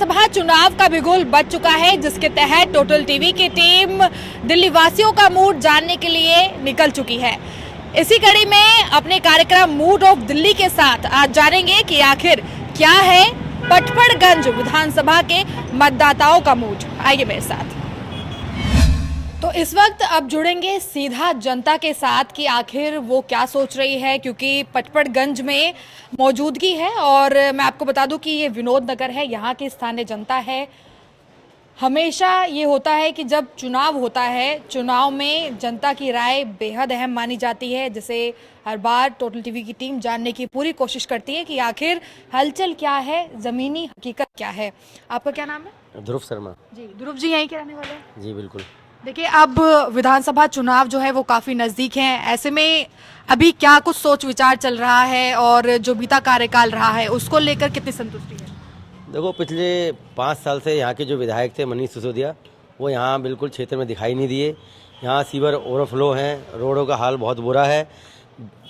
विधानसभा चुनाव का बिगुल बज चुका है, जिसके तहत टोटल टीवी की टीम दिल्ली वासियों का मूड जानने के लिए निकल चुकी है। इसी कड़ी में अपने कार्यक्रम मूड ऑफ दिल्ली के साथ आज जानेंगे कि आखिर क्या है पटपड़गंज विधानसभा के मतदाताओं का मूड। आइए मेरे साथ। तो इस वक्त अब जुड़ेंगे सीधा जनता के साथ कि आखिर वो क्या सोच रही है, क्योंकि पटपड़गंज में मौजूदगी है। और मैं आपको बता दूं कि ये विनोद नगर है, यहाँ की स्थानीय जनता है। हमेशा ये होता है कि जब चुनाव होता है, चुनाव में जनता की राय बेहद अहम मानी जाती है, जिसे हर बार टोटल टीवी की टीम जानने की पूरी कोशिश करती है कि आखिर हलचल क्या है, ज़मीनी हकीकत क्या है। आपका क्या नाम है? ध्रुव शर्मा। जी, ध्रुव जी यहीं के रहने वाले हैं? जी बिल्कुल। देखिए, अब विधानसभा चुनाव जो है वो काफ़ी नज़दीक हैं। ऐसे में अभी क्या कुछ सोच विचार चल रहा है और जो बीता कार्यकाल रहा है उसको लेकर कितनी संतुष्टि है? देखो, पिछले 5 साल से यहाँ के जो विधायक थे मनीष सिसोदिया, वो यहाँ बिल्कुल क्षेत्र में दिखाई नहीं दिए। यहाँ सीवर ओवरफ्लो हैं, रोडों का हाल बहुत बुरा है,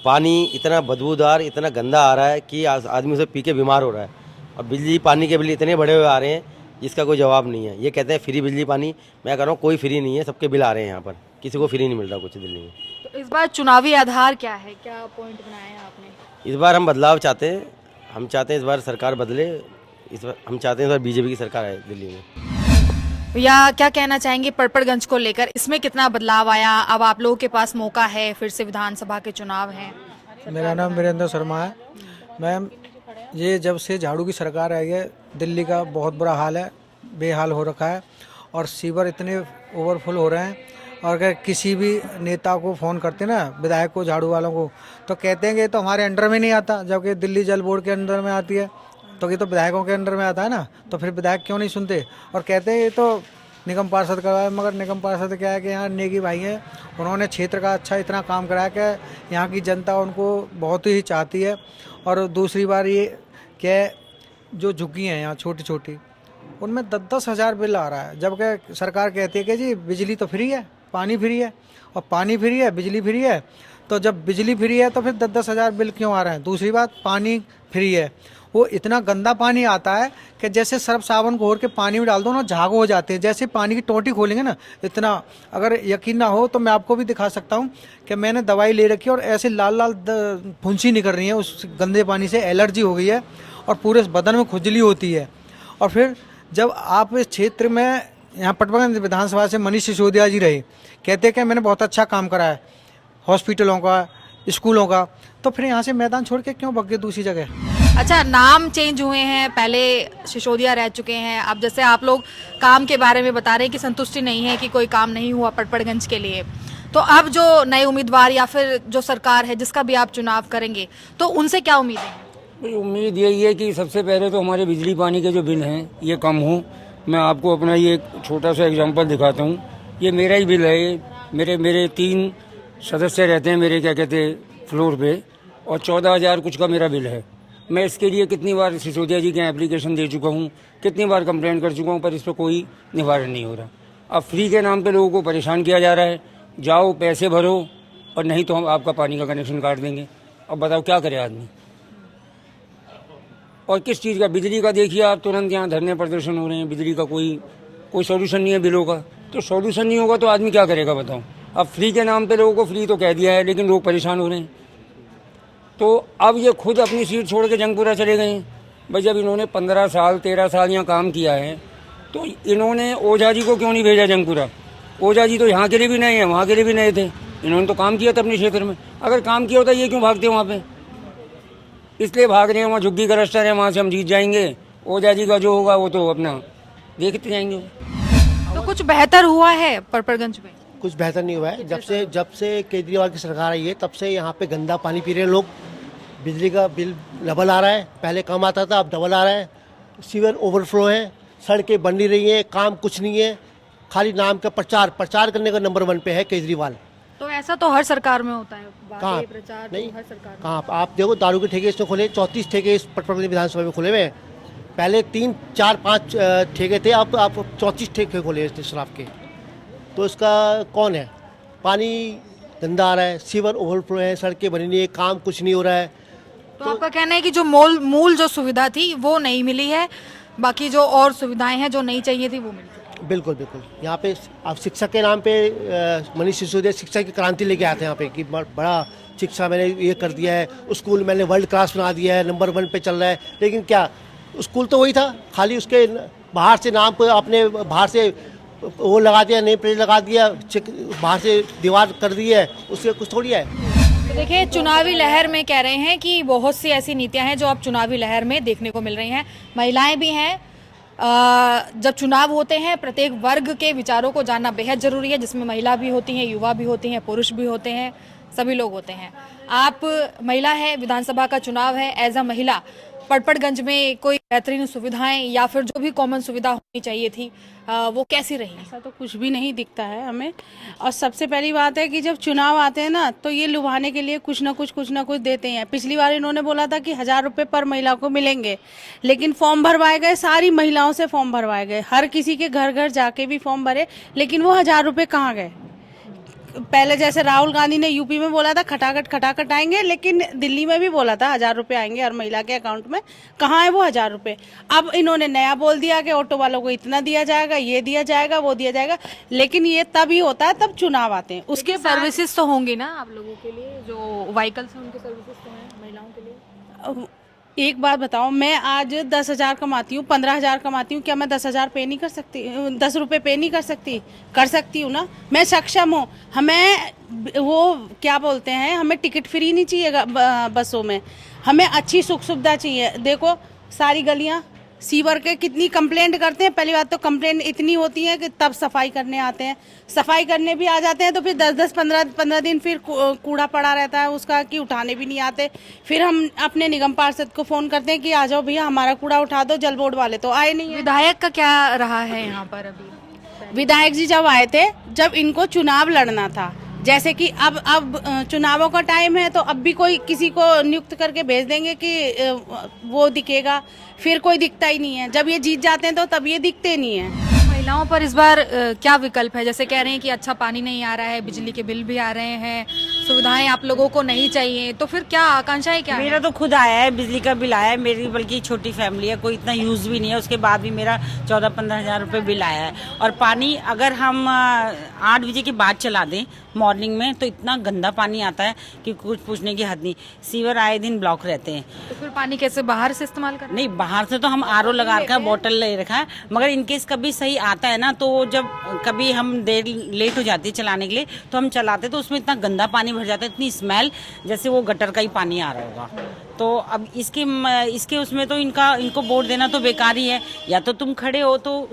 पानी इतना बदबूदार, इतना गंदा आ रहा है कि आदमी उसे पी के बीमार हो रहा है। और बिजली पानी के बिल इतने बड़े हुए आ रहे हैं जिसका कोई जवाब नहीं है। ये कहते हैं फ्री बिजली पानी, मैं कह रहा हूँ कोई फ्री नहीं है, सबके बिल आ रहे हैं यहाँ पर, किसी को फ्री नहीं मिल रहा कुछ दिल्ली में। तो इस बार चुनावी आधार क्या है, क्या पॉइंट बनाया है आपने? इस बार हम बदलाव चाहते हैं, हम चाहते हैं इस बार सरकार बदले, इस बार हम चाहते हैं इस बार बीजेपी की सरकार आए दिल्ली में। या क्या कहना चाहेंगे पटपड़गंज को लेकर, इसमें कितना बदलाव आया? अब आप लोगों के पास मौका है, फिर से विधानसभा के चुनाव हैं। मेरा नाम वीरेंद्र शर्मा है। मैम, ये जब से झाड़ू की सरकार आई है, दिल्ली का बहुत बुरा हाल है, बेहाल हो रखा है। और सीवर इतने ओवरफुल हो रहे हैं, और अगर किसी भी नेता को फ़ोन करते ना, विधायक को, झाड़ू वालों को, तो कहते हैं कि ये तो हमारे अंडर में नहीं आता, जबकि दिल्ली जल बोर्ड के अंडर में आती है। तो ये तो विधायकों के अंडर में आता है ना, तो फिर विधायक क्यों नहीं सुनते? और कहते हैं ये तो निगम पार्षद करवाए, मगर निगम पार्षद क्या है कि यहाँ नेगी भाई हैं, उन्होंने क्षेत्र का अच्छा इतना काम कराया कि यहाँ की जनता उनको बहुत ही चाहती है। और दूसरी बार ये कि जो झुग्गियाँ हैं यहाँ छोटी छोटी, उनमें 10-10 हज़ार बिल आ रहा है, जबकि सरकार कहती है कि जी बिजली तो फ्री है, पानी फ्री है, और पानी फ्री है, बिजली फ्री है। तो जब बिजली फ्री है तो फिर 10-10 हज़ार बिल क्यों आ रहे हैं? दूसरी बात, पानी फ्री है, वो इतना गंदा पानी आता है कि जैसे सर्फ साबुन घोर के पानी में डाल दो ना, झाग हो जाते हैं। जैसे पानी की टोटी खोलेंगे ना, इतना, अगर यकीन ना हो तो मैं आपको भी दिखा सकता हूँ कि मैंने दवाई ले रखी है और ऐसे लाल लाल फुंसी निकल रही है उस गंदे पानी से, एलर्जी हो गई है और पूरे बदन में खुजली होती है। और फिर जब आप इस क्षेत्र में, यहाँ पटपड़गंज विधानसभा से मनीष सिसोदिया जी रहे, कहते हैं कि मैंने बहुत अच्छा काम करा है हॉस्पिटलों का, स्कूलों का, तो फिर यहाँ से मैदान छोड़ के क्यों भाग गए दूसरी जगह? अच्छा, नाम चेंज हुए हैं, पहले सिसोदिया रह चुके हैं। अब जैसे आप लोग काम के बारे में बता रहे हैं कि संतुष्टि नहीं है, कि कोई काम नहीं हुआ पटपड़गंज के लिए, तो अब जो नए उम्मीदवार या फिर जो सरकार है जिसका भी आप चुनाव करेंगे, तो उनसे क्या उम्मीदें हैं? उम्मीद यही है कि सबसे पहले तो हमारे बिजली पानी के जो बिल हैं ये कम हो। मैं आपको अपना ये छोटा सा एग्जांपल दिखाता हूँ। ये मेरा ही बिल है, मेरे 3 सदस्य रहते हैं मेरे, क्या कहते हैं, फ्लोर पे, और 14,000 कुछ का मेरा बिल है। मैं इसके लिए कितनी बार सिसोदिया जी के एप्लीकेशन दे चुका हूँ, कितनी बार कंप्लेंट कर चुका हूँ, पर इस पर कोई निवारण नहीं हो रहा। अब फ्री के नाम पे लोगों को परेशान किया जा रहा है, जाओ पैसे भरो और नहीं तो हम आपका पानी का कनेक्शन काट देंगे। अब बताओ क्या करे आदमी? और किस चीज़ का? बिजली का देखिए आप, तुरंत यहाँ धरने प्रदर्शन हो रहे हैं, बिजली का कोई सोल्यूशन नहीं है बिलों का। तो सोल्यूशन नहीं होगा तो आदमी क्या करेगा बताओ? अब फ्री के नाम पे लोगों को फ्री तो कह दिया है, लेकिन लोग परेशान हो रहे हैं। तो अब ये खुद अपनी सीट छोड़ के जंगपुरा चले गए हैं। भाई, जब इन्होंने 15 साल 13 साल यहाँ काम किया है, तो इन्होंने ओझा जी को क्यों नहीं भेजा जंगपुरा? ओझा जी तो यहाँ के लिए भी नए हैं, वहाँ के लिए भी नए थे, इन्होंने तो काम किया था अपने क्षेत्र में। अगर काम किया होता ये क्यों भागते वहाँ पे? इसलिए भाग रहे हैं, वहाँ झुग्गी का रस्ता है, वहाँ से हम जीत जाएंगे। ओझा जी का जो होगा वो तो अपना देखते जाएंगे। तो कुछ बेहतर हुआ है पटपड़गंज में? कुछ बेहतर नहीं हुआ है। जब से केजरीवाल की सरकार आई है, तब से यहाँ पे गंदा पानी पी रहे हैं लोग। बिजली का बिल डबल आ रहा है, पहले कम आता था, अब डबल आ रहा है। सीवर ओवरफ्लो है, सड़कें बन नहीं रही हैं, काम कुछ नहीं है, खाली नाम का प्रचार करने का नंबर 1 पे है केजरीवाल। तो ऐसा तो हर सरकार में होता है, कहाँ? प्रचार नहीं, तो हर सरकार में। कहाँ? आप देखो, दारू के ठेके इसने खोले, 34 ठेके इस पटपड़गंज विधानसभा में खुले हुए हैं। पहले 3, 4, 5 ठेके थे, अब आप 34 ठेके खोले इस शराब के। तो इसका कौन है? पानी गंदा आ रहा है, सीवर ओवरफ्लो है, सड़कें बनी नहीं है, काम कुछ नहीं हो रहा है। तो आपका कहना है कि जो मूल जो सुविधा थी वो नहीं मिली है, बाकी जो और सुविधाएं हैं जो नहीं चाहिए थी वो मिल चुकी बिल्कुल बिल्कुल। यहाँ पे आप शिक्षक के नाम पे मनीष सिसोदिया शिक्षा की क्रांति लेके आते हैं यहाँ पे कि बड़ा शिक्षा मैंने ये कर दिया है, स्कूल मैंने वर्ल्ड क्लास बना दिया है, नंबर 1 पे चल रहा है। लेकिन क्या स्कूल तो वही था, खाली उसके बाहर से नाम पे आपने बाहर से वो लगा दिया, नेम प्लेट लगा दिया, बाहर से दीवार कर दी है, उससे कुछ थोड़ी है। तो देखिए, चुनावी लहर में कह रहे हैं कि बहुत सी ऐसी नीतियां हैं जो अब चुनावी लहर में देखने को मिल रही हैं। महिलाएं भी हैं। जब चुनाव होते हैं प्रत्येक वर्ग के विचारों को जानना बेहद जरूरी है, जिसमें महिला भी होती हैं, युवा भी होती हैं, पुरुष भी होते हैं, सभी लोग होते हैं। आप महिला है, विधानसभा का चुनाव है, एज अ महिला पड़पड़गंज में कोई बेहतरीन सुविधाएं या फिर जो भी कॉमन सुविधा होनी चाहिए थी वो कैसी रही? ऐसा तो कुछ भी नहीं दिखता है हमें। और सबसे पहली बात है कि जब चुनाव आते हैं ना तो ये लुभाने के लिए कुछ ना कुछ देते हैं। पिछली बार इन्होंने बोला था कि 1000 रुपये पर महिला को मिलेंगे, लेकिन फॉर्म भरवाए गए, सारी महिलाओं से फॉर्म भरवाए गए, हर किसी के घर घर जाके भी फॉर्म भरे, लेकिन वो 1000 रुपये कहाँ गए? पहले जैसे राहुल गांधी ने यूपी में बोला था खटाखट आएंगे, लेकिन दिल्ली में भी बोला था 1000 रुपये आएंगे हर महिला के अकाउंट में। कहाँ है वो 1000 रुपये? अब इन्होंने नया बोल दिया कि ऑटो वालों को इतना दिया जाएगा, ये दिया जाएगा, वो दिया जाएगा, लेकिन ये तभी होता है तब चुनाव आते हैं। उसके सर्विसेज तो होंगी ना आप लोगों के लिए, जो व्हीकल्स हैं उनके सर्विसेज तो हैं महिलाओं के लिए। एक बात बताओ, मैं आज 10,000 कमाती हूँ, 15,000 कमाती हूँ, क्या मैं 10,000 पे नहीं कर सकती? 10 रुपये पे नहीं कर सकती? कर सकती हूँ ना, मैं सक्षम हूँ। हमें वो क्या बोलते हैं, हमें टिकट फ्री नहीं चाहिए बसों में, हमें अच्छी सुख सुविधा चाहिए। देखो सारी गलियाँ सीवर के कितनी कंप्लेंट करते हैं। पहली बात तो कंप्लेंट इतनी होती है कि तब सफाई करने आते हैं, सफाई करने भी आ जाते हैं तो फिर 10-10 15 दिन फिर कूड़ा पड़ा रहता है उसका, कि उठाने भी नहीं आते। फिर हम अपने निगम पार्षद को फोन करते हैं कि आ जाओ भैया हमारा कूड़ा उठा दो, जल बोर्ड वाले तो आए नहीं है। विधायक का क्या रहा है यहाँ पर अभी? विधायक जी जब आए थे, जब इनको चुनाव लड़ना था, जैसे कि अब चुनावों का टाइम है तो अब भी कोई किसी को नियुक्त करके भेज देंगे कि वो दिखेगा, फिर कोई दिखता ही नहीं है। जब ये जीत जाते हैं तो तब ये दिखते नहीं है। महिलाओं पर इस बार क्या विकल्प है? जैसे कह रहे हैं कि अच्छा पानी नहीं आ रहा है, बिजली के बिल भी आ रहे हैं, सुविधाएं आप लोगों को नहीं चाहिए, तो फिर क्या आकांक्षाएं क्या मेरा है? तो खुद आया है, बिजली का बिल आया है मेरी, बल्कि छोटी फैमिली है, कोई इतना यूज़ भी नहीं है, उसके बाद भी मेरा 14-15 हज़ार रुपये बिल आया है। और पानी अगर हम 8 बजे के बाद चला दें मॉर्निंग में तो इतना गंदा पानी आता है कि कुछ पूछने की हद नहीं। सीवर आए दिन ब्लॉक रहते हैं। तो फिर पानी कैसे बाहर से इस्तेमाल करना? नहीं, बाहर से तो हम आरओ लगा रखा है, बोतल ले रखा है, मगर इनकेस कभी सही आता है ना, तो जब कभी हम देर लेट हो जाती है चलाने के लिए तो हम चलाते तो उसमें इतना गंदा पानी भर जाता है, इतनी स्मेल जैसे वो गटर का ही पानी आ रहा होगा। तो अब इसके उसमें तो इनको वोट देना तो बेकार ही है। या तो तुम खड़े हो तो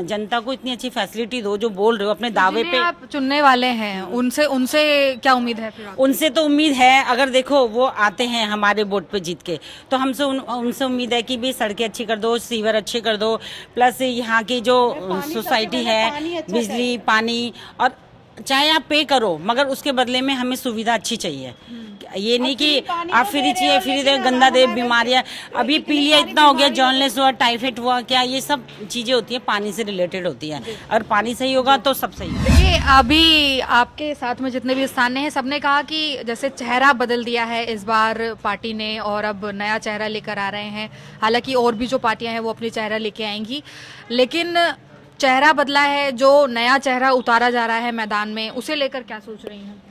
जनता को इतनी अच्छी फैसिलिटी दो जो बोल रहे हो अपने दावे पे। आप चुनने वाले हैं, उनसे क्या उम्मीद है फिर? उनसे तो उम्मीद है, अगर देखो वो आते हैं हमारे वोट पे जीत के, तो हमसे उनसे उम्मीद है कि भी सड़कें अच्छी कर दो, सीवर अच्छे कर दो, प्लस यहाँ की जो सोसाइटी है, बिजली पानी, और चाहे आप पे करो मगर उसके बदले में हमें सुविधा अच्छी चाहिए। ये नहीं कि आप फ्री चाहिए, फ्री दे, गंदा दे, बीमारियां। अभी पीलिया इतना हो गया, जॉर्नलेस हुआ, टाइफाइड हुआ, क्या ये सब चीजें होती है पानी से रिलेटेड होती है। अगर पानी सही होगा तो सब सही है। देखिए, अभी आपके साथ में जितने भी स्थानीय हैं सबने कहा कि जैसे चेहरा बदल दिया है इस बार पार्टी ने, और अब नया चेहरा लेकर आ रहे हैं। हालांकि और भी जो पार्टियां हैं वो अपनी चेहरा लेके आएंगी, लेकिन चेहरा बदला है, जो नया चेहरा उतारा जा रहा है मैदान में, उसे लेकर क्या सोच रही हैं?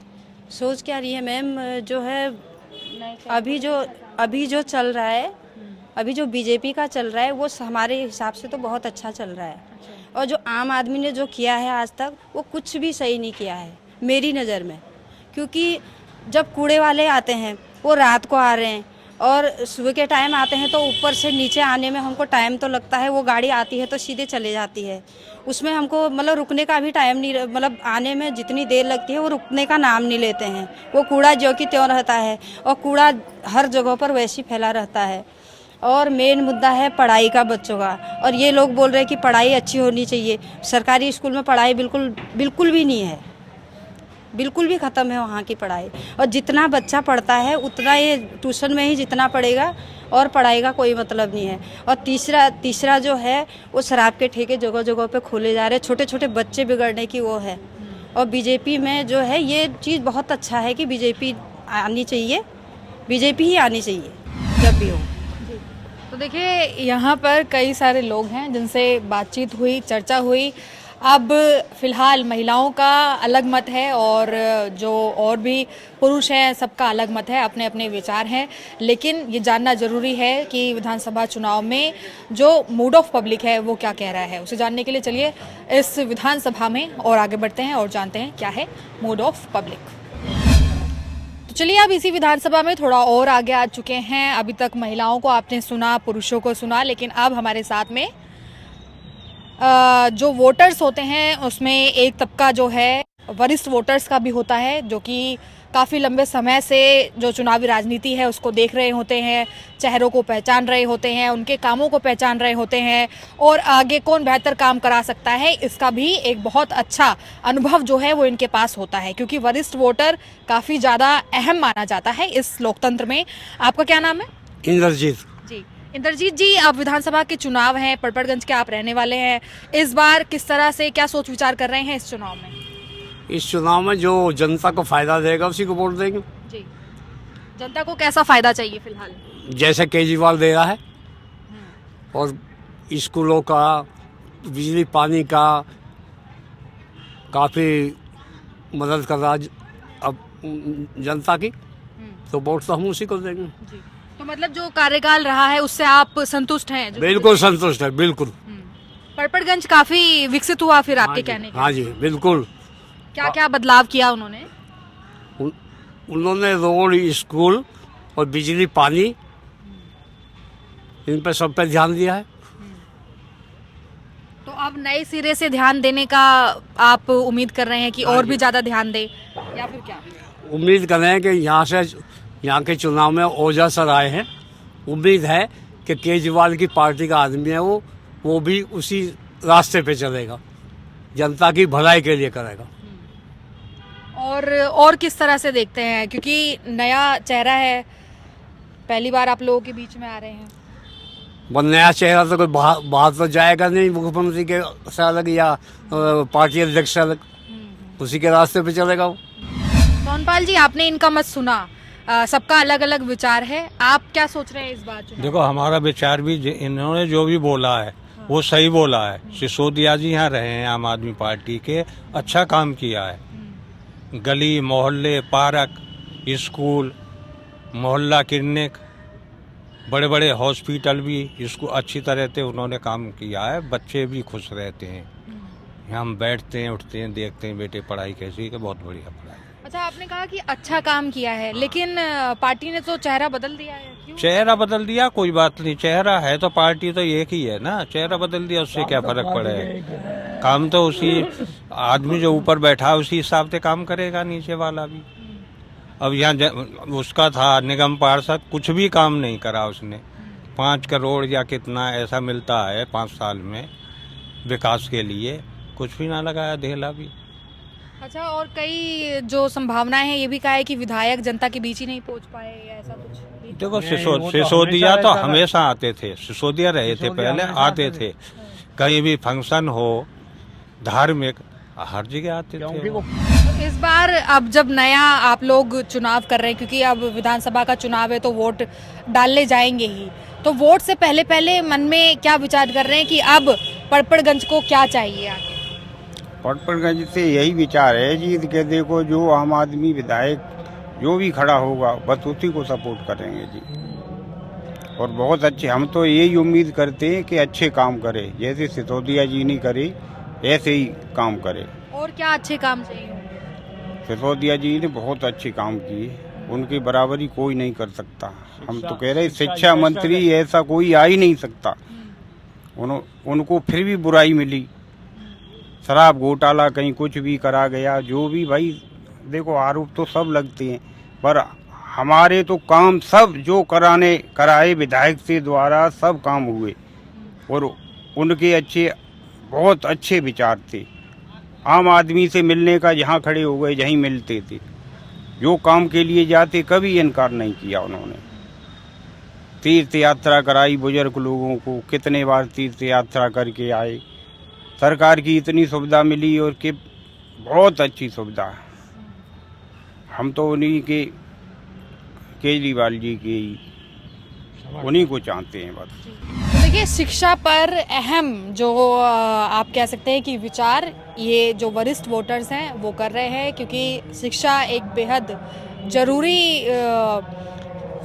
सोच क्या रही है मैम, जो है अभी जो चल रहा है, अभी जो बीजेपी का चल रहा है वो हमारे हिसाब से तो बहुत अच्छा चल रहा है। और जो आम आदमी ने जो किया है आज तक वो कुछ भी सही नहीं किया है मेरी नज़र में। क्योंकि जब कूड़े वाले आते हैं वो रात को आ रहे हैं और सुबह के टाइम आते हैं तो ऊपर से नीचे आने में हमको टाइम तो लगता है। वो गाड़ी आती है तो सीधे चले जाती है, उसमें हमको मतलब रुकने का भी टाइम नहीं, मतलब आने में जितनी देर लगती है वो रुकने का नाम नहीं लेते हैं। वो कूड़ा जो कि त्यों रहता है और कूड़ा हर जगह पर वैसे ही फैला रहता है। और मेन मुद्दा है पढ़ाई का बच्चों का, और ये लोग बोल रहे हैं कि पढ़ाई अच्छी होनी चाहिए। सरकारी स्कूल में पढ़ाई बिल्कुल भी नहीं है, बिल्कुल भी ख़त्म है वहाँ की पढ़ाई। और जितना बच्चा पढ़ता है उतना ये ट्यूशन में ही जितना पढ़ेगा, और पढ़ाई का कोई मतलब नहीं है। और तीसरा जो है वो शराब के ठेके जगह जगह पे खोले जा रहे हैं, छोटे छोटे बच्चे बिगड़ने की वो है। और बीजेपी में जो है ये चीज़ बहुत अच्छा है कि बीजेपी आनी चाहिए, बीजेपी ही आनी चाहिए जब भी हो। तो देखिए यहाँ पर कई सारे लोग हैं जिनसे बातचीत हुई, चर्चा हुई। अब फिलहाल महिलाओं का अलग मत है और जो और भी पुरुष हैं सबका अलग मत है, अपने अपने विचार हैं। लेकिन ये जानना ज़रूरी है कि विधानसभा चुनाव में जो मूड ऑफ पब्लिक है वो क्या कह रहा है। उसे जानने के लिए चलिए इस विधानसभा में और आगे बढ़ते हैं और जानते हैं क्या है मूड ऑफ पब्लिक। तो चलिए अब इसी विधानसभा में थोड़ा और आगे आ चुके हैं। अभी तक महिलाओं को आपने सुना, पुरुषों को सुना, लेकिन अब हमारे साथ में जो वोटर्स होते हैं उसमें एक तबका जो है वरिष्ठ वोटर्स का भी होता है, जो कि काफ़ी लंबे समय से जो चुनावी राजनीति है उसको देख रहे होते हैं, चेहरों को पहचान रहे होते हैं, उनके कामों को पहचान रहे होते हैं और आगे कौन बेहतर काम करा सकता है इसका भी एक बहुत अच्छा अनुभव जो है वो इनके पास होता है, क्योंकि वरिष्ठ वोटर काफ़ी ज़्यादा अहम माना जाता है इस लोकतंत्र में। आपका क्या नाम है? इंद्रजीत। जी इंद्रजीत जी, अब विधानसभा के चुनाव हैं, पड़पड़गंज के आप रहने वाले हैं। इस बार किस तरह से क्या सोच विचार कर रहे हैं इस चुनाव में? इस चुनाव में जो जनता को फायदा देगा उसी को वोट देंगे। जी, जनता को कैसा फायदा चाहिए फिलहाल? जैसे केजरीवाल दे रहा है और स्कूलों का, बिजली पानी का काफ़ी मदद कर रहा अब जनता की, तो वोट तो हम उसी को देंगे। जी, तो मतलब जो कार्यकाल रहा है उससे आप संतुष्ट हैं? बिल्कुल संतुष्ट है, बिल्कुल। पड़पड़गंज काफी विकसित हुआ फिर आपके कहने के? हाँ जी, बिल्कुल। क्या क्या बदलाव किया उन्होंने? उन्होंने रोड, स्कूल और बिजली पानी, इन पर सब पे ध्यान दिया है। तो अब नए सिरे से ध्यान देने का आप उम्मीद कर रहे हैं कि और भी ज्यादा ध्यान दे, या फिर क्या? उम्मीद कर रहे हैं कि यहाँ के चुनाव में ओझा सर आए हैं। उम्मीद है कि केजरीवाल की पार्टी का आदमी है, वो भी उसी रास्ते पे चलेगा, जनता की भलाई के लिए करेगा। और किस तरह से देखते हैं, क्योंकि नया चेहरा है, पहली बार आप लोगों के बीच में आ रहे हैं? वो नया चेहरा तो कोई बाहर तो जाएगा नहीं, मुख्यमंत्री के से अलग या पार्टी अध्यक्ष से अलग, उसी के रास्ते पे चलेगा वो। सोनपाल जी, आपने इनका मत सुना, सबका अलग अलग विचार है, आप क्या सोच रहे हैं इस बात? देखो, हमारा विचार भी इन्होंने जो भी बोला है वो सही बोला है। सिसोदिया जी यहाँ रहे हैं आम आदमी पार्टी के, अच्छा काम किया है। गली मोहल्ले, पार्क, स्कूल, मोहल्ला क्लिनिक, बड़े बड़े हॉस्पिटल भी इसको अच्छी तरह से उन्होंने काम किया है। बच्चे भी खुश रहते हैं, यहाँ हम बैठते हैं, उठते हैं, देखते हैं बेटे पढ़ाई कैसी है, बहुत बढ़िया पढ़ाई। अच्छा, आपने कहा कि अच्छा काम किया है, लेकिन पार्टी ने तो चेहरा बदल दिया है, क्यों? चेहरा बदल दिया, कोई बात नहीं, चेहरा है तो पार्टी तो एक ही है ना, चेहरा बदल दिया उससे क्या फर्क पड़ेगा? काम तो उसी आदमी जो ऊपर बैठा है उसी हिसाब से काम करेगा, नीचे वाला भी। अब यहाँ उसका था निगम पार्षद, कुछ भी काम नहीं करा उसने। 5 करोड़ या कितना ऐसा मिलता है 5 साल में विकास के लिए, कुछ भी ना लगाया धेला भी। अच्छा, और कई जो संभावनाएं हैं ये भी कहा है कि विधायक जनता के बीच ही नहीं पहुंच पाए, या ऐसा कुछ? देखो, सिसोदिया तो हमेशा आते थे, सिसोदिया रहे थे पहले, आते थे, कहीं भी फंक्शन हो, धार्मिक, हर जगह आते थे। इस बार अब जब नया आप लोग चुनाव कर रहे हैं, क्योंकि अब विधानसभा का चुनाव है तो वोट डालने जाएंगे ही, तो वोट से पहले पहले मन में क्या विचार कर रहे हैं कि अब पड़पड़गंज को क्या चाहिए आगे? पड़पड़गंज से यही विचार है जीत के, देखो जो आम आदमी विधायक जो भी खड़ा होगा बस उसी को सपोर्ट करेंगे जी। और बहुत अच्छे, हम तो यही उम्मीद करते हैं कि अच्छे काम करे, जैसे सिसोदिया जी ने करे ऐसे ही काम करे। और क्या अच्छे काम चाहिए? सिसोदिया जी ने बहुत अच्छे काम किए, उनकी बराबरी कोई नहीं कर सकता। हम तो कह रहे शिक्षा मंत्री ऐसा कोई आ ही नहीं सकता। उनको फिर भी बुराई मिली, शराब घोटाला कहीं कुछ भी करा गया, जो भी भाई देखो आरोप तो सब लगते हैं, पर हमारे तो काम सब जो कराए विधायक से द्वारा सब काम हुए। और उनके बहुत अच्छे विचार थे, आम आदमी से मिलने का जहाँ खड़े हो गए जहीं मिलते थे, जो काम के लिए जाते कभी इनकार नहीं किया उन्होंने। तीर्थ यात्रा कराई बुजुर्ग लोगों को, कितने बार तीर्थ यात्रा करके आए, सरकार की इतनी सुविधा मिली और कि बहुत अच्छी सुविधा। हम तो उन्हीं के केजरीवाल जी के उन्हीं को चाहते हैं बस। देखिए, शिक्षा पर अहम जो आप कह सकते हैं कि विचार ये जो वरिष्ठ वोटर्स हैं वो कर रहे हैं, क्योंकि शिक्षा एक बेहद ज़रूरी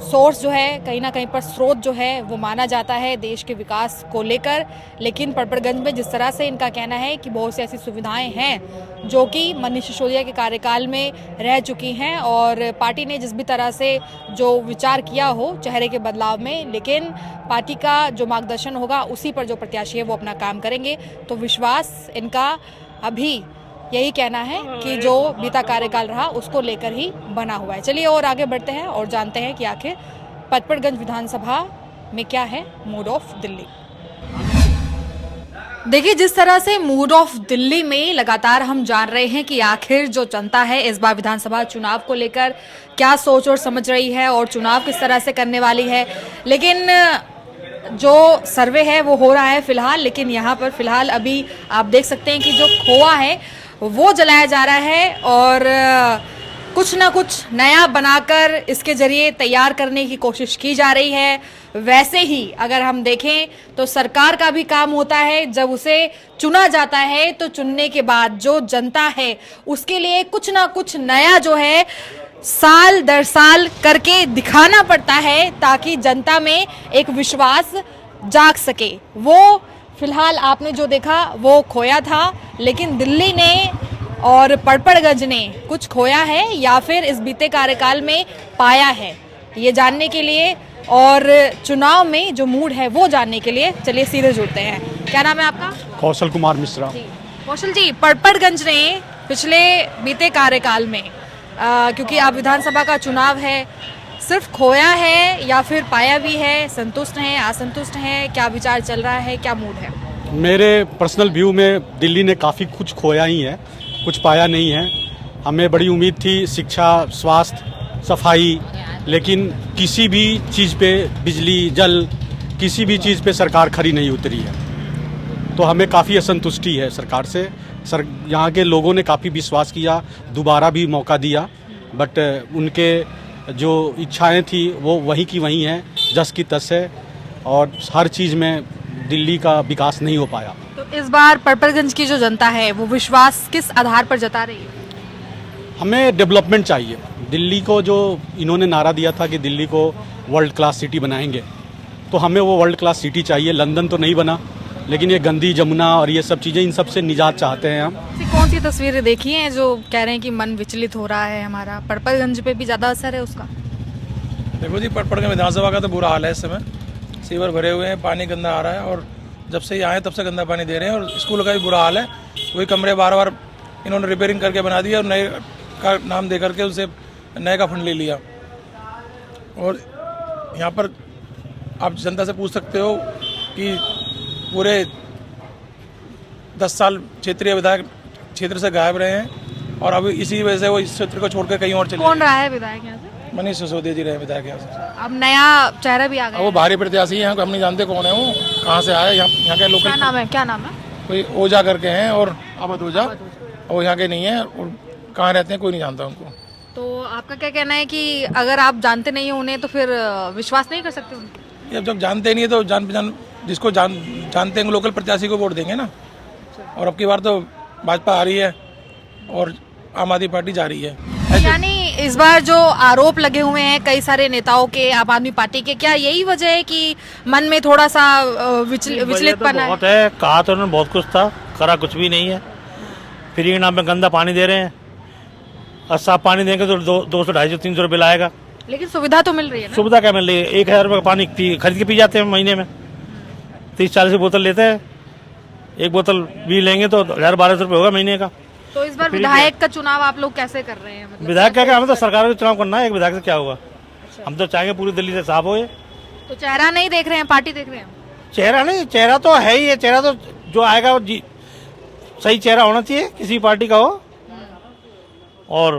सोर्स जो है, कहीं ना कहीं पर स्रोत जो है वो माना जाता है देश के विकास को लेकर। लेकिन पड़पड़गंज में जिस तरह से इनका कहना है कि बहुत सी ऐसी सुविधाएं हैं जो कि मनीष सिसोदिया के कार्यकाल में रह चुकी हैं, और पार्टी ने जिस भी तरह से जो विचार किया हो चेहरे के बदलाव में, लेकिन पार्टी का जो मार्गदर्शन होगा उसी पर जो प्रत्याशी है वो अपना काम करेंगे। तो विश्वास इनका अभी यही कहना है कि जो बीता कार्यकाल रहा उसको लेकर ही बना हुआ है। चलिए और आगे बढ़ते हैं और जानते हैं कि आखिर पचपड़गंज विधानसभा में क्या है मूड ऑफ दिल्ली। देखिए, जिस तरह से मूड ऑफ दिल्ली में लगातार हम जान रहे हैं कि आखिर जो जनता है इस बार विधानसभा चुनाव को लेकर क्या सोच और समझ रही है और चुनाव किस तरह से करने वाली है, लेकिन जो सर्वे है वो हो रहा है फिलहाल। लेकिन यहाँ पर फिलहाल अभी आप देख सकते हैं कि जो खोआ है वो जलाया जा रहा है और कुछ ना कुछ नया बनाकर इसके जरिए तैयार करने की कोशिश की जा रही है। वैसे ही अगर हम देखें तो सरकार का भी काम होता है, जब उसे चुना जाता है तो चुनने के बाद जो जनता है उसके लिए कुछ ना कुछ नया जो है साल दर साल करके दिखाना पड़ता है, ताकि जनता में एक विश्वास जाग सके। वो फिलहाल आपने जो देखा वो खोया था, लेकिन दिल्ली ने और पड़पड़गंज ने कुछ खोया है या फिर इस बीते कार्यकाल में पाया है, ये जानने के लिए और चुनाव में जो मूड है वो जानने के लिए चलिए सीधे जुड़ते हैं। क्या नाम है आपका? कौशल कुमार मिश्रा। कौशल जी, पड़पड़गंज ने पिछले बीते कार्यकाल में क्योंकि आप विधानसभा का चुनाव है, सिर्फ खोया है या फिर पाया भी है? संतुष्ट हैं, असंतुष्ट हैं? क्या विचार चल रहा है, क्या मूड है? मेरे पर्सनल व्यू में दिल्ली ने काफ़ी कुछ खोया ही है, कुछ पाया नहीं है। हमें बड़ी उम्मीद थी शिक्षा, स्वास्थ्य, सफाई, लेकिन किसी भी चीज़ पे, बिजली, जल, किसी भी चीज़ पे सरकार खरी नहीं उतरी है। तो हमें काफ़ी असंतुष्टि है सरकार से। यहाँ के लोगों ने काफ़ी विश्वास किया, दोबारा भी मौका दिया, बट उनके जो इच्छाएं थी वो वही की वही हैं, जस की तस है, और हर चीज़ में दिल्ली का विकास नहीं हो पाया। तो इस बार पड़पड़गंज की जो जनता है वो विश्वास किस आधार पर जता रही है? हमें डेवलपमेंट चाहिए। दिल्ली को जो इन्होंने नारा दिया था कि दिल्ली को वर्ल्ड क्लास सिटी बनाएंगे, तो हमें वो वर्ल्ड क्लास सिटी चाहिए। लंदन तो नहीं बना, लेकिन ये गंदी जमुना और ये सब चीज़ें, इन सब से निजात चाहते हैं हम। कौन सी तस्वीरें देखी हैं जो कह रहे हैं कि मन विचलित हो रहा है हमारा? पड़पड़गंज पे भी ज़्यादा असर है उसका? देखो जी, पड़पड़गंज विधानसभा का तो बुरा हाल है इस समय। सीवर भरे हुए हैं, पानी गंदा आ रहा है, और जब से ये आए तब से गंदा पानी दे रहे हैं। और स्कूल का भी बुरा हाल है, वही कमरे बार बार इन्होंने रिपेयरिंग करके बना दिया और नए का नाम दे करके उनसे नए का फंड ले लिया। और यहाँ पर आप जनता से पूछ सकते हो कि पूरे 10 साल क्षेत्रीय विधायक क्षेत्र से गायब रहे हैं, और अभी इसी वजह से वो इस क्षेत्र को छोड़कर कहीं और चले। कौन रहा है विधायक यहाँ से? मनीष सिसोदिया जी रहे विधायक यहाँ से। अब नया चेहरा भी आ गया। वो भारी प्रत्याशी है, यहाँ को हम नहीं जानते कौन है, वो कहाँ से आया। यहाँ के लोकल, क्या नाम है? क्या नाम है? कोई ओझा करके हैं, और अवध ओझा, और यहाँ के नहीं है, और कहाँ रहते हैं कोई नहीं जानता उनको। तो आपका क्या कहना है कि अगर आप जानते नहीं हो उन्हें तो फिर विश्वास नहीं कर सकते उनको? अब जब जानते नहीं है तो जान पहचान जिसको जानते हैं लोकल प्रत्याशी को वोट देंगे ना। और अब की बार तो भाजपा आ रही है और आम आदमी पार्टी जा रही है। यानी इस बार जो आरोप लगे हुए हैं कई सारे नेताओं के, आम आदमी पार्टी के, क्या यही वजह है कि मन में थोड़ा सा विचलितपन है? बहुत है, कहा तो उन्होंने बहुत कुछ था, करा कुछ भी नहीं है। फ्री के नाम पे गंदा पानी दे रहे हैं, और साफ पानी देंगे तो 200, 250, 300 रुपये लाएगा। लेकिन सुविधा तो मिल रही है ना? सुविधा क्या मिल रही है? 1000 रुपये का पानी खरीद के पी जाते हैं महीने में। 30-40 बोतल लेते हैं, एक बोतल भी लेंगे तो 1000-1200 रुपये होगा महीने का। तो इस बार विधायक का चुनाव आप लोग कैसे कर रहे हैं? मतलब विधायक क्या, हमें तो सरकार का चुनाव करना है, एक विधायक से क्या होगा? हम तो चाहेंगे पूरी दिल्ली से साफ हो। तो चेहरा नहीं देख रहे हैं, पार्टी देख रहे हैं? चेहरा नहीं, चेहरा तो है ही है। चेहरा तो जो आएगा वो सही चेहरा होना चाहिए, किसी पार्टी का हो और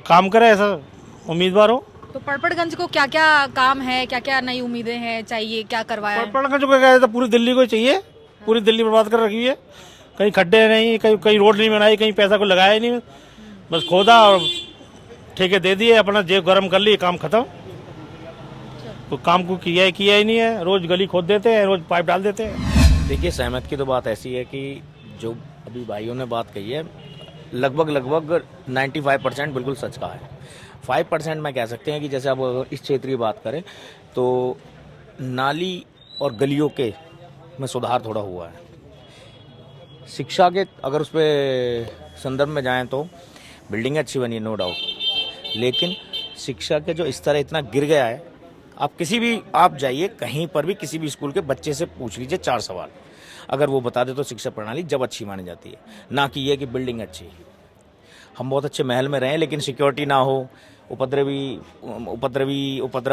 काम करे, ऐसा उम्मीदवार हो। तो पड़पड़गंज को क्या क्या काम है, क्या क्या नई उम्मीदें हैं, चाहिए, क्या करवाया है? पड़पड़गंज को क्या, तो पूरी दिल्ली को चाहिए। पूरी दिल्ली बर्बाद कर रखी है, कहीं खड्डे नहीं, कहीं रोड नहीं बनाई, कहीं पैसा को लगाया ही नहीं, बस खोदा और ठेके दे दिए, अपना जेब गर्म कर लिए, काम खत्म। कोई काम को किया ही नहीं है, रोज गली खोद देते हैं, रोज पाइप डाल देते हैं। देखिए, सहमत की तो बात ऐसी है कि जो अभी भाइयों ने बात कही है लगभग 95% बिल्कुल सच कहा है। 5% में कह सकते हैं कि जैसे अब इस क्षेत्र की बात करें तो नाली और गलियों के में सुधार थोड़ा हुआ है। शिक्षा के अगर उस पर संदर्भ में जाएं तो बिल्डिंग अच्छी बनी है, नो डाउट, लेकिन शिक्षा के जो स्तर इतना गिर गया है, आप जाइए कहीं पर भी किसी भी स्कूल के बच्चे से पूछ लीजिए 4 सवाल, अगर वो बता दे तो शिक्षा प्रणाली जब अच्छी मानी जाती है, ना कि ये कि बिल्डिंग अच्छी। हम बहुत अच्छे महल में रहें लेकिन सिक्योरिटी ना हो, उपद्रव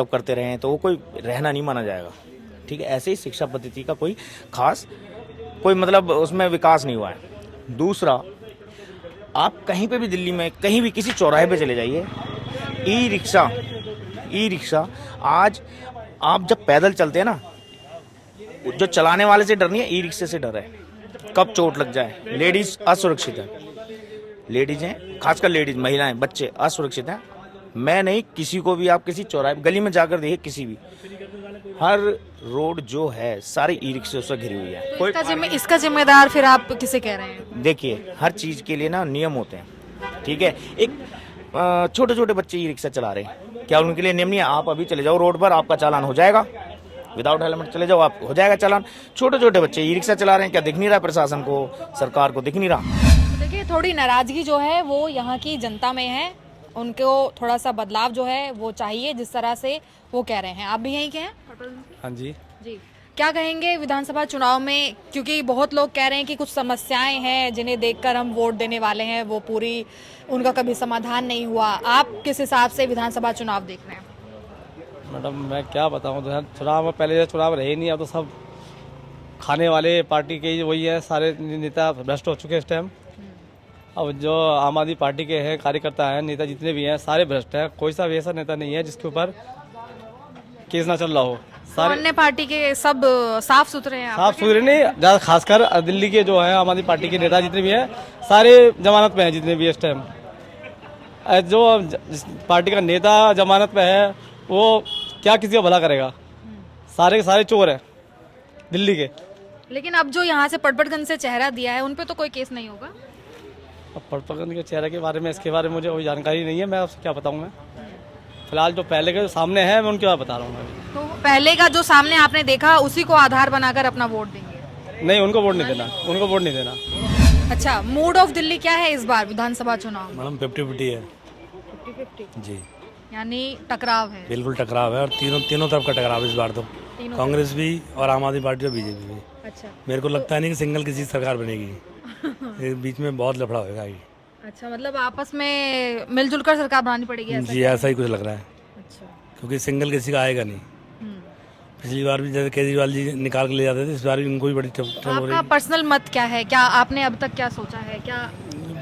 करते रहें तो वो कोई रहना नहीं माना जाएगा। ठीक है, ऐसे ही शिक्षा पद्धति का कोई खास मतलब उसमें विकास नहीं हुआ है। दूसरा, आप कहीं पे भी दिल्ली में कहीं भी किसी चौराहे पे चले जाइए, ई रिक्शा आज आप जब पैदल चलते हैं ना, जो चलाने वाले से डर नहीं है, ई रिक्शे से डर है, कब चोट लग जाए। लेडीज असुरक्षित है, लेडीज हैं, खासकर लेडीज, महिलाएं, बच्चे असुरक्षित हैं। मैं नहीं, किसी को भी आप किसी चौराहे गली में जाकर देखिए, किसी भी हर रोड जो है सारी ई रिक्शे से घिरी हुई है। इसका जिम्मेदार फिर आप किसे कह रहे हैं? देखिए, हर चीज के लिए ना नियम होते हैं। ठीक है, एक छोटे छोटे बच्चे ई रिक्शा चला रहे हैं, क्या उनके लिए नियम नहीं है? आप अभी चले जाओ रोड पर, आपका चालान हो जाएगा। विदाउट हेलमेट चले जाओ, आप हो जाएगा चालान। छोटे छोटे बच्चे ई रिक्शा चला रहे हैं, क्या दिख नहीं रहा प्रशासन को, सरकार को दिख नहीं रहा? देखिए, थोड़ी नाराजगी जो है वो यहाँ की जनता में है, उनको थोड़ा सा बदलाव जो है वो चाहिए, जिस तरह से वो कह रहे हैं। आप भी यहीं के हैं? हाँ जी। क्या कहेंगे विधानसभा चुनाव में, क्योंकि बहुत लोग कह रहे हैं कि कुछ समस्याएं हैं जिन्हें देखकर हम वोट देने वाले हैं, वो पूरी उनका कभी समाधान नहीं हुआ। आप किस हिसाब से विधानसभा चुनाव देख रहे हैं? मैडम, मैं क्या बताऊं, तो चुनाव में पहले चुनाव रहे नहीं, अब तो सब खाने वाले पार्टी के ही वही है, सारे नेता भ्रष्ट हो चुके हैं इस टाइम। अब जो आम आदमी पार्टी के हैं कार्यकर्ता हैं, नेता जितने भी हैं, सारे भ्रष्ट हैं। कोई सा भी ऐसा नेता नहीं है जिसके ऊपर केस ना चल रहा हो। सारे अन्य पार्टी के सब साफ सुथरे हैं? साफ सुथरे नहीं, ज़्यादा खासकर दिल्ली के जो है आम आदमी पार्टी के नेता जितने भी हैं, सारे जमानत पे हैं जितने भी इस टाइम। जो पार्टी का नेता जमानत पे है वो क्या किसी का भला करेगा? सारे के सारे चोर हैं दिल्ली के। लेकिन अब जो यहाँ से पटपटगंज से चेहरा दिया है, उन पे तो कोई केस नहीं होगा? अब पटपटगंज के चेहरे के बारे में, इसके बारे में मुझे कोई जानकारी नहीं है, मैं आपसे क्या बताऊँ। मैं फिलहाल जो पहले के सामने है मैं उनके बारे बता रहा हूँ। तो पहले का जो सामने आपने देखा उसी को आधार बनाकर अपना वोट देंगे? नहीं, उनको वोट नहीं देना, उनको वोट नहीं देना। अच्छा, मूड ऑफ दिल्ली क्या है इस बार विधानसभा चुनाव? मैडम 50-50 है। 50-50 जी, यानी टकराव है? बिल्कुल टकराव है, और तीनों तरफ का टकराव इस बार तो, कांग्रेस भी और आम आदमी पार्टी और बीजेपी भी। अच्छा, मेरे को लगता नहीं कि सिंगल किसी सरकार बनेगी। बीच में बहुत लफड़ा होगा। अच्छा, मतलब आपस में मिलजुल कर सरकार बनानी पड़ेगी ऐसा? जी, ऐसा ही कुछ लग रहा है। अच्छा, क्योंकि सिंगल किसी का आएगा नहीं। पिछली बार भी जैसे केजरीवाल जी निकाल के ले जाते थे, इस बार भी उनको भी बड़ी टफ हो रही आपका पर्सनल मत क्या है? क्या आपने अब तक क्या सोचा है? क्या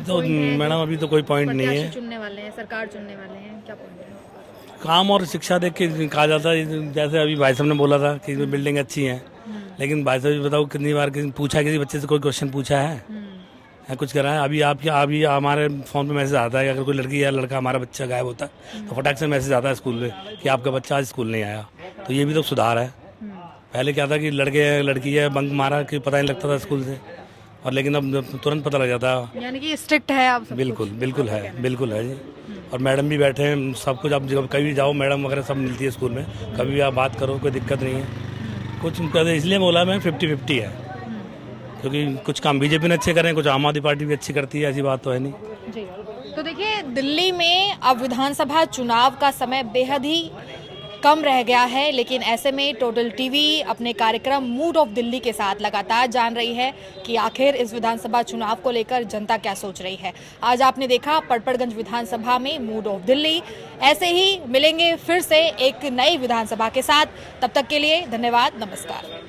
तो मैडम अभी तो कोई पॉइंट नहीं है। चुनने वाले हैं, सरकार चुनने वाले हैं, क्या पॉइंट है? काम और शिक्षा देख के कहा जाता है। जैसे अभी भाई साहब ने बोला था कि बिल्डिंग अच्छी है, लेकिन भाई साहब बताओ कितनी बार पूछा, किसी बच्चे से कोई क्वेश्चन पूछा है कुछ करा है? अभी हमारे फ़ोन पे मैसेज आता है कि अगर कोई लड़की या लड़का हमारा बच्चा गायब होता है तो फटाक से मैसेज आता है स्कूल में कि आपका बच्चा आज स्कूल नहीं आया। तो ये भी तो सुधार है। पहले क्या था कि लड़की है, बंक मारा कि पता नहीं लगता था स्कूल से, और लेकिन अब तुरंत पता लग जाता है। यानी कि स्ट्रिक्ट है अब सब? बिल्कुल है जी। और मैडम भी बैठे हैं, सब कुछ। आप जब कभी भी जाओ, मैडम वगैरह सब मिलती है स्कूल में, कभी भी आप बात करो, कोई दिक्कत नहीं है। कुछ इसलिए बोला मैं 50-50 है, क्योंकि कुछ काम बीजेपी ने अच्छे करें, कुछ आम आदमी पार्टी भी अच्छी करती है, ऐसी बात तो है नहीं जी। तो देखिए, दिल्ली में अब विधानसभा चुनाव का समय बेहद ही कम रह गया है, लेकिन ऐसे में टोटल टीवी अपने कार्यक्रम मूड ऑफ दिल्ली के साथ लगातार जान रही है कि आखिर इस विधानसभा चुनाव को लेकर जनता क्या सोच रही है। आज आपने देखा पटपड़गंज विधानसभा में मूड ऑफ दिल्ली। ऐसे ही मिलेंगे फिर से एक नई विधानसभा के साथ। तब तक के लिए धन्यवाद, नमस्कार।